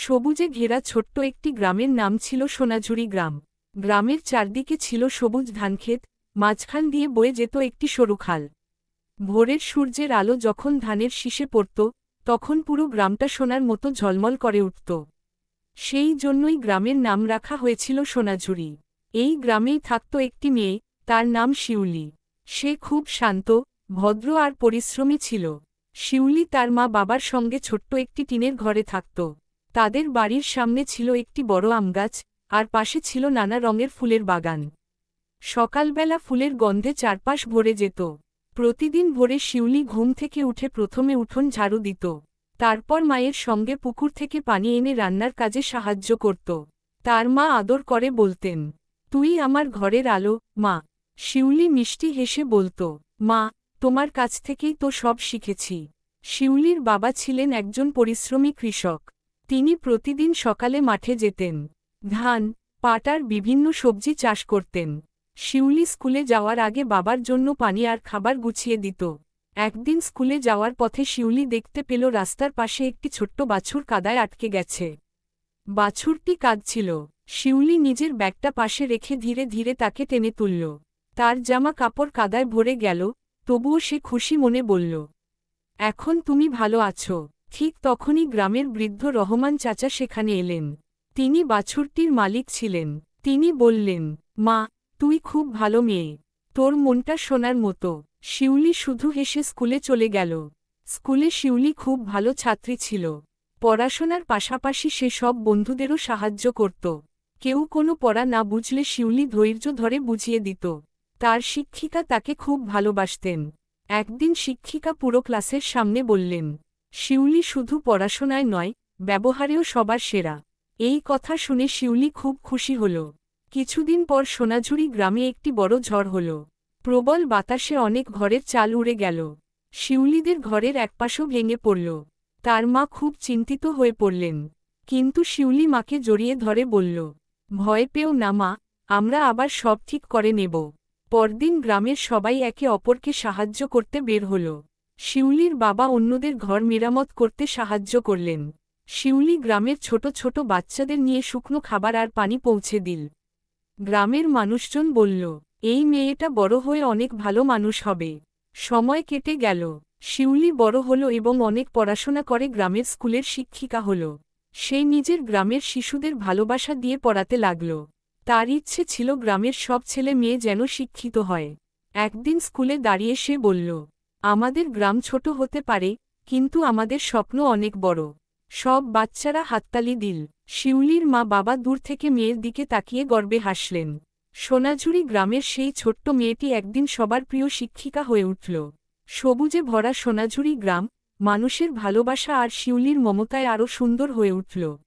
সবুজে ঘেরা ছোট্ট একটি গ্রামের নাম ছিল সোনাঝুরি গ্রাম। গ্রামের চারদিকে ছিল সবুজ ধানক্ষেত, মাঝখান দিয়ে বয়ে যেত একটি সরু খাল। ভোরের সূর্যের আলো যখন ধানের শীষে পড়ত, তখন পুরো গ্রামটা সোনার মতো ঝলমল করে উঠত। সেই জন্যই গ্রামের নাম রাখা হয়েছিল সোনাঝুরি। এই গ্রামেই থাকত একটি মেয়ে, তার নাম শিউলি। সে খুব শান্ত, ভদ্র আর পরিশ্রমী ছিল। শিউলি তার মা বাবার সঙ্গে ছোট্ট একটি টিনের ঘরে থাকত। তাদের বাড়ির সামনে ছিল একটি বড় আমগাছ, আর পাশে ছিল নানা রঙের ফুলের বাগান। সকালবেলা ফুলের গন্ধে চারপাশ ভরে যেত। প্রতিদিন ভোরে শিউলি ঘুম থেকে উঠে প্রথমে উঠোন ঝাড়ু দিত। তারপর মায়ের সঙ্গে পুকুর থেকে পানি এনে রান্নার কাজে সাহায্য করত। তার মা আদর করে বলতেন, "তুই আমার ঘরের আলো, মা।" শিউলি মিষ্টি হেসে বলত, "মা, তোমার কাছ থেকেই তো সব শিখেছি।" শিউলির বাবা ছিলেন একজন পরিশ্রমী কৃষক। তিনি প্রতিদিন সকালে মাঠে যেতেন। ধান, পাট আর বিভিন্ন সবজি চাষ করতেন। শিউলি স্কুলে যাওয়ার আগে বাবার জন্য পানি আর খাবার গুছিয়ে দিত। একদিন স্কুলে যাওয়ার পথে শিউলি দেখতে পেল রাস্তার পাশে একটি ছোট্ট বাছুর কাদায় আটকে গেছে। বাছুরটি কাঁদছিল। শিউলি নিজের ব্যাগটা পাশে রেখে ধীরে ধীরে তাকে টেনে তুলল। তার জামা কাপড় কাদায় ভরে গেল, তবুও সে খুশি মনে বলল, "এখন তুমি ভালো আছো।" ঠিক তখনই গ্রামের বৃদ্ধ রহমান চাচা সেখানে এলেন। তিনি বাছুরটির মালিক ছিলেন। তিনি বললেন, "মা, তুই খুব ভালো মেয়ে। তোর মনটা সোনার মতো।" শিউলি শুধু হেসে স্কুলে চলে গেল। স্কুলে শিউলি খুব ভালো ছাত্রী ছিল। পড়াশোনার পাশাপাশি সে সব বন্ধুদেরও সাহায্য করত। কেউ কোনো পড়া না বুঝলে শিউলি ধৈর্য ধরে বুঝিয়ে দিত। তার শিক্ষিকা তাকে খুব ভালোবাসতেন। একদিন শিক্ষিকা পুরো ক্লাসের সামনে বললেন, "শিউলি শুধু পড়াশোনায় নয়, ব্যবহারেও সবার সেরা।" এই কথা শুনে শিউলি খুব খুশি হল। কিছুদিন পর সোনাঝুরি গ্রামে একটি বড় ঝড় হল। প্রবল বাতাসে অনেক ঘরের চাল উড়ে গেল। শিউলিদের ঘরের একপাশও ভেঙে পড়ল। তার মা খুব চিন্তিত হয়ে পড়লেন। কিন্তু শিউলি মাকে জড়িয়ে ধরে বলল, "ভয় পেও না মা, আমরা আবার সব ঠিক করে নেব।" পরদিন গ্রামের সবাই একে অপরকে সাহায্য করতে বের হল। শিউলির বাবা অন্যদের ঘর মেরামত করতে সাহায্য করলেন। শিউলি গ্রামের ছোট ছোট বাচ্চাদের নিয়ে শুকনো খাবার আর পানি পৌঁছে দিল। গ্রামের মানুষজন বলল, "এই মেয়েটা বড় হয়ে অনেক ভালো মানুষ হবে।" সময় কেটে গেল। শিউলি বড় হল এবং অনেক পড়াশোনা করে গ্রামের স্কুলের শিক্ষিকা হল। সে নিজের গ্রামের শিশুদের ভালোবাসা দিয়ে পড়াতে লাগল। তার ইচ্ছে ছিল গ্রামের সব ছেলে মেয়ে যেন শিক্ষিত হয়। একদিন স্কুলে দাঁড়িয়ে সে বলল, "আমাদের গ্রাম ছোট হতে পারে, কিন্তু আমাদের স্বপ্ন অনেক বড়।" সব বাচ্চারা হাততালি দিল। শিউলির মা বাবা দূর থেকে মেয়ের দিকে তাকিয়ে গর্বে হাসলেন। সোনাঝুরি গ্রামের সেই ছোট্ট মেয়েটি একদিন সবার প্রিয় শিক্ষিকা হয়ে উঠল। সবুজে ভরা সোনাঝুরি গ্রাম, মানুষের ভালোবাসা আর শিউলির মমতায় আরও সুন্দর হয়ে উঠল।